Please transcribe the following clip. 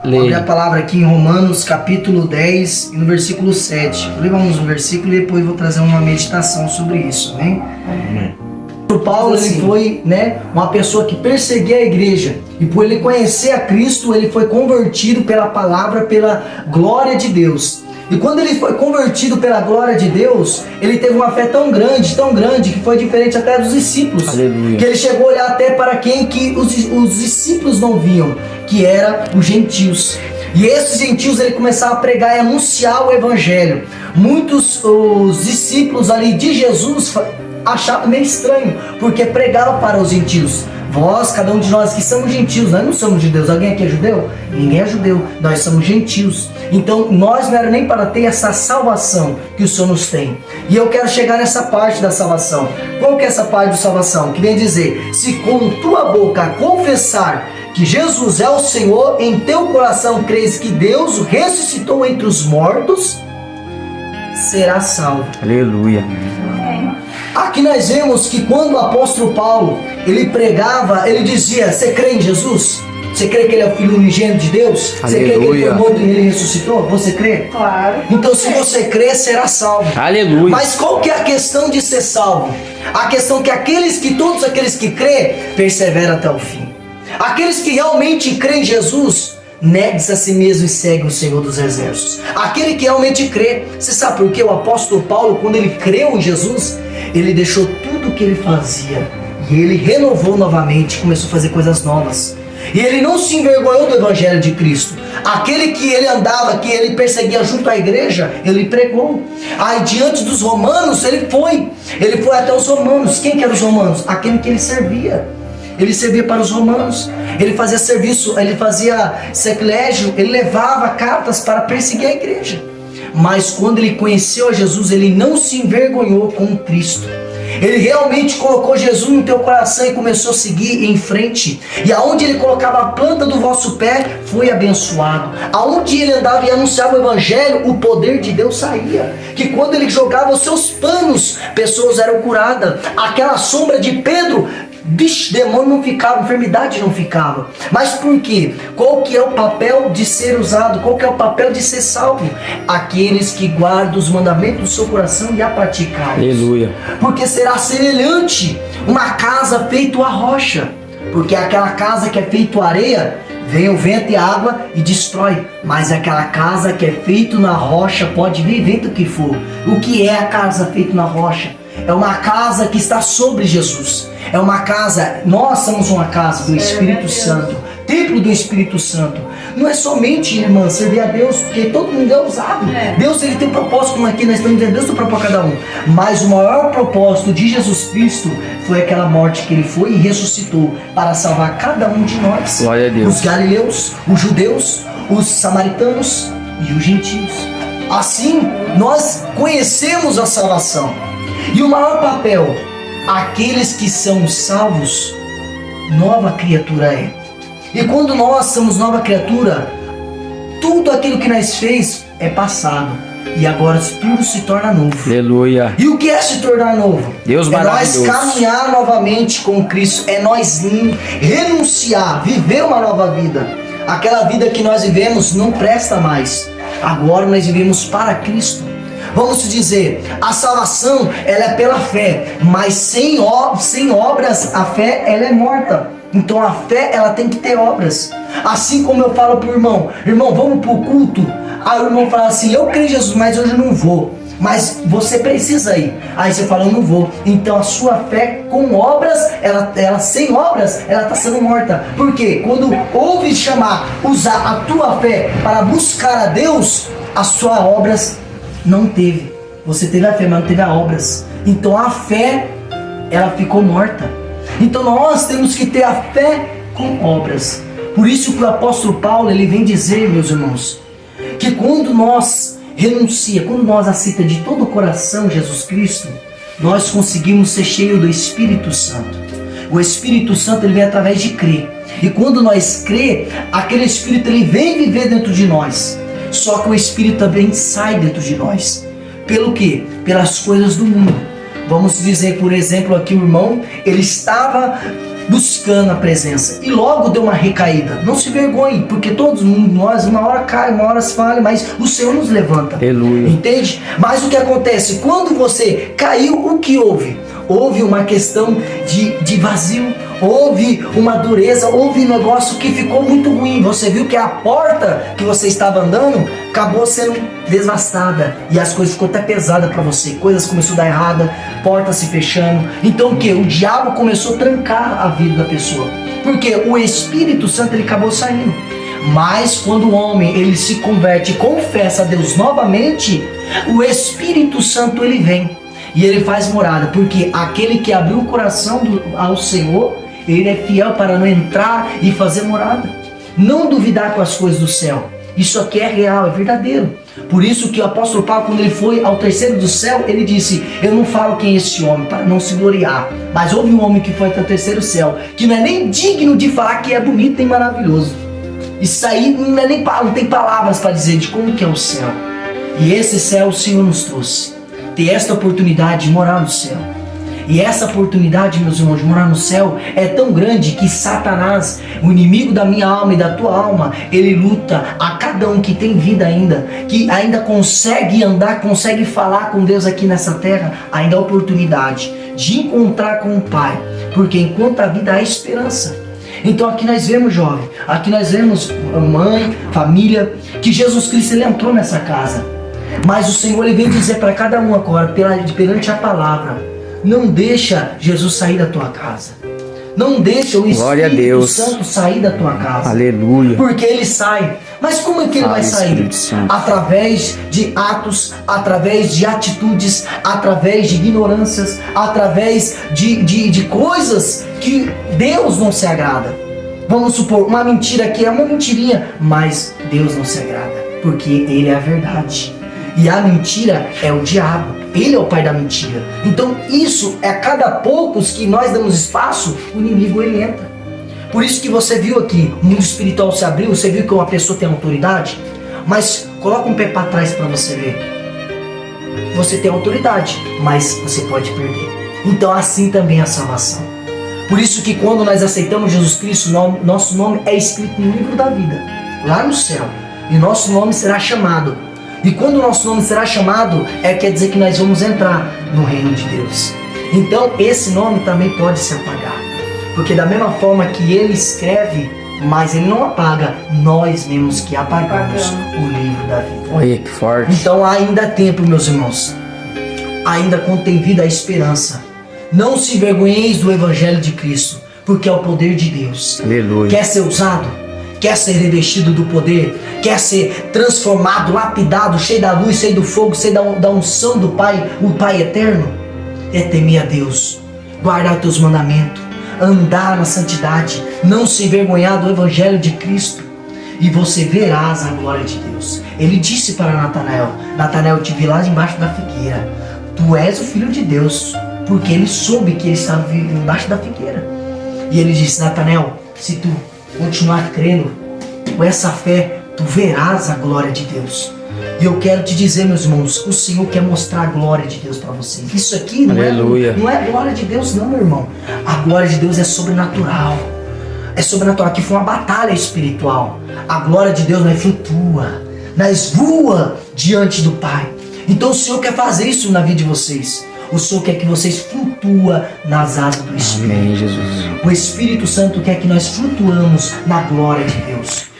Leia. Vou abrir a palavra aqui em Romanos capítulo 10 e no versículo 7. Vou ler um versículo e depois vou trazer uma meditação sobre isso, amém? Amém. O Paulo ele foi, uma pessoa que perseguia a igreja, e por ele conhecer a Cristo, ele foi convertido pela palavra, pela glória de Deus. E quando ele foi convertido pela glória de Deus, ele teve uma fé tão grande, que foi diferente até dos discípulos. Aleluia. Que ele chegou a olhar até para quem que os discípulos não viam, que era os gentios. E esses gentios ele começava a pregar e anunciar o evangelho. Muitos os discípulos ali de Jesus achavam meio estranho, porque pregava para os gentios. Vós, cada um de nós que somos gentios, nós não somos judeus. Alguém aqui é judeu? Ninguém é judeu, nós somos gentios. Então nós não era nem para ter essa salvação que o Senhor nos tem. E eu quero chegar nessa parte da salvação. Qual que é essa parte da salvação? Que vem dizer, se com tua boca confessar que Jesus é o Senhor, em teu coração crês que Deus o ressuscitou entre os mortos, serás salvo. Aleluia. Aqui nós vemos que quando o apóstolo Paulo, ele pregava, ele dizia, você crê em Jesus? Você crê que ele é o Filho unigênito de Deus? Você crê que ele foi morto e ele ressuscitou? Você crê? Claro. Então se você crê, será salvo. Aleluia. Mas qual que é a questão de ser salvo? A questão é que todos aqueles que crê, perseveram até o fim. Aqueles que realmente creem em Jesus, negue-se a si mesmo e segue o Senhor dos Exércitos. Aquele que realmente crê, você sabe por quê? O apóstolo Paulo, quando ele creu em Jesus, ele deixou tudo o que ele fazia e ele renovou novamente, começou a fazer coisas novas. E ele não se envergonhou do evangelho de Cristo. Aquele que ele andava, que ele perseguia junto à igreja, ele pregou. Aí diante dos romanos, ele foi até os romanos. Quem que eram os romanos? Aquele que ele servia. Ele servia para os romanos, ele fazia serviço, ele fazia sacrilégio, ele levava cartas para perseguir a igreja. Mas quando ele conheceu a Jesus, ele não se envergonhou com Cristo. Ele realmente colocou Jesus no teu coração e começou a seguir em frente. E aonde ele colocava a planta do vosso pé, foi abençoado. Aonde ele andava e anunciava o evangelho, o poder de Deus saía. Que quando ele jogava os seus panos, pessoas eram curadas. Aquela sombra de Pedro, demônio não ficava, enfermidade não ficava. Mas por quê? Qual que é o papel de ser usado? Qual que é o papel de ser salvo? Aqueles que guardam os mandamentos do seu coração e a praticarem. Aleluia. Porque será semelhante uma casa feita a rocha. Porque aquela casa que é feita a areia, vem o vento e a água e destrói. Mas aquela casa que é feita na rocha, pode vir vento que for. O que é a casa feita na rocha? É uma casa que está sobre Jesus. É uma casa, nós somos uma casa do Espírito Santo, templo do Espírito Santo. Não é somente, irmã, servir a Deus, porque todo mundo é usado. Deus ele tem propósito, como aqui nós estamos dizendo, Deus tem propósito para cada um. Mas o maior propósito de Jesus Cristo foi aquela morte que ele foi e ressuscitou para salvar cada um de nós. Glória a Deus. Os galileus, os judeus, os samaritanos e os gentios. Assim, nós conhecemos a salvação. E o maior papel, aqueles que são salvos, nova criatura é. E quando nós somos nova criatura, tudo aquilo que nós fez é passado. E agora tudo se torna novo. Aleluia. E o que é se tornar novo? Deus maravilhoso. É nós caminhar novamente com Cristo. É nós renunciar, viver uma nova vida. Aquela vida que nós vivemos não presta mais. Agora nós vivemos para Cristo. Vamos dizer, a salvação ela é pela fé, mas sem obras a fé ela é morta. Então a fé ela tem que ter obras. Assim como eu falo pro irmão, vamos pro culto. Aí o irmão fala assim, eu creio em Jesus, mas hoje eu não vou. Mas você precisa ir. Aí você fala, eu não vou. Então a sua fé com obras, ela sem obras, ela está sendo morta. Por quê? Quando ouve usar a tua fé para buscar a Deus, as suas obras não teve. Você teve a fé, mas não teve as obras. Então a fé, ela ficou morta. Então nós temos que ter a fé com obras. Por isso que o apóstolo Paulo, ele vem dizer, meus irmãos, que quando nós quando nós aceitamos de todo o coração Jesus Cristo, nós conseguimos ser cheios do Espírito Santo. O Espírito Santo ele vem através de crer. E quando nós crê, aquele Espírito ele vem viver dentro de nós. Só que o Espírito também sai dentro de nós. Pelo quê? Pelas coisas do mundo. Vamos dizer, por exemplo, aqui o irmão, ele estava buscando a presença, e logo deu uma recaída. Não se vergonhe, porque todos nós, uma hora cai, uma hora se falha, mas o Senhor nos levanta. Aleluia. Entende? Mas o que acontece? Quando você caiu, o que houve? Houve uma questão de vazio, houve uma dureza, houve um negócio que ficou muito ruim. Você viu que a porta que você estava andando acabou sendo devastada e as coisas ficou até pesadas para você. Coisas começaram a dar errada, portas se fechando. Então o que? O diabo começou a trancar a vida da pessoa. Porque o Espírito Santo ele acabou saindo. Mas quando o homem ele se converte e confessa a Deus novamente, o Espírito Santo ele vem. E ele faz morada, porque aquele que abriu o coração ao Senhor, ele é fiel para não entrar e fazer morada. Não duvidar com as coisas do céu. Isso aqui é real, é verdadeiro. Por isso que o apóstolo Paulo, quando ele foi ao terceiro do céu, ele disse: eu não falo quem é esse homem, para não se gloriar. Mas houve um homem que foi até o terceiro céu, que não é nem digno de falar que é bonito e maravilhoso. Isso aí não tem palavras para dizer de como que é o céu. E esse céu o Senhor nos trouxe. Ter esta oportunidade de morar no céu. E essa oportunidade, meus irmãos, de morar no céu é tão grande que Satanás, o inimigo da minha alma e da tua alma, ele luta a cada um que tem vida ainda, que ainda consegue andar, consegue falar com Deus aqui nessa terra, ainda há oportunidade de encontrar com o Pai, porque enquanto a vida há esperança. Então aqui nós vemos, jovem, aqui nós vemos mãe, família, que Jesus Cristo ele entrou nessa casa. Mas o Senhor ele vem dizer para cada um agora, perante a palavra: não deixa Jesus sair da tua casa. Não deixa o Espírito Santo sair da tua casa. Aleluia. Porque ele sai. Mas como é que ele vai sair? Através de atos, através de atitudes, através de ignorâncias, através de coisas que Deus não se agrada. Vamos supor, uma mentira que é uma mentirinha, mas Deus não se agrada, porque ele é a verdade. E a mentira é o diabo. Ele é o pai da mentira. Então isso é a cada poucos que nós damos espaço, o inimigo ele entra. Por isso que você viu aqui, o mundo espiritual se abriu, você viu que uma pessoa tem autoridade, mas coloca um pé para trás para você ver. Você tem autoridade, mas você pode perder. Então assim também é a salvação. Por isso que quando nós aceitamos Jesus Cristo, nosso nome é escrito no livro da vida, lá no céu. E nosso nome será chamado. E quando o nosso nome será chamado, quer dizer que nós vamos entrar no reino de Deus. Então esse nome também pode se apagar. Porque da mesma forma que ele escreve, mas ele não apaga, nós mesmos que apagamos o livro da vida. Olha que forte. Então ainda há tempo, meus irmãos. Ainda contém vida a esperança. Não se envergonheis do Evangelho de Cristo, porque é o poder de Deus. Aleluia. Quer ser usado? Quer ser revestido do poder? Quer ser transformado, lapidado, cheio da luz, cheio do fogo, cheio da unção do Pai, o Pai eterno? É temer a Deus, guardar teus mandamentos, andar na santidade, não se envergonhar do Evangelho de Cristo, e você verás a glória de Deus. Ele disse para Natanael: Natanael, eu te vi lá embaixo da figueira, tu és o Filho de Deus, porque ele soube que ele estava embaixo da figueira. E ele disse: Natanael, se tu continuar crendo com essa fé, tu verás a glória de Deus. E eu quero te dizer, meus irmãos, o Senhor quer mostrar a glória de Deus para você. Isso aqui não é a glória de Deus não, meu irmão. A glória de Deus é sobrenatural. É sobrenatural. Aqui foi uma batalha espiritual. A glória de Deus não flutua, mas voa diante do Pai. Então o Senhor quer fazer isso na vida de vocês. O Senhor quer que vocês flutuem nas asas do Espírito. Amém, Jesus. O Espírito Santo quer que nós flutuamos na glória de Deus.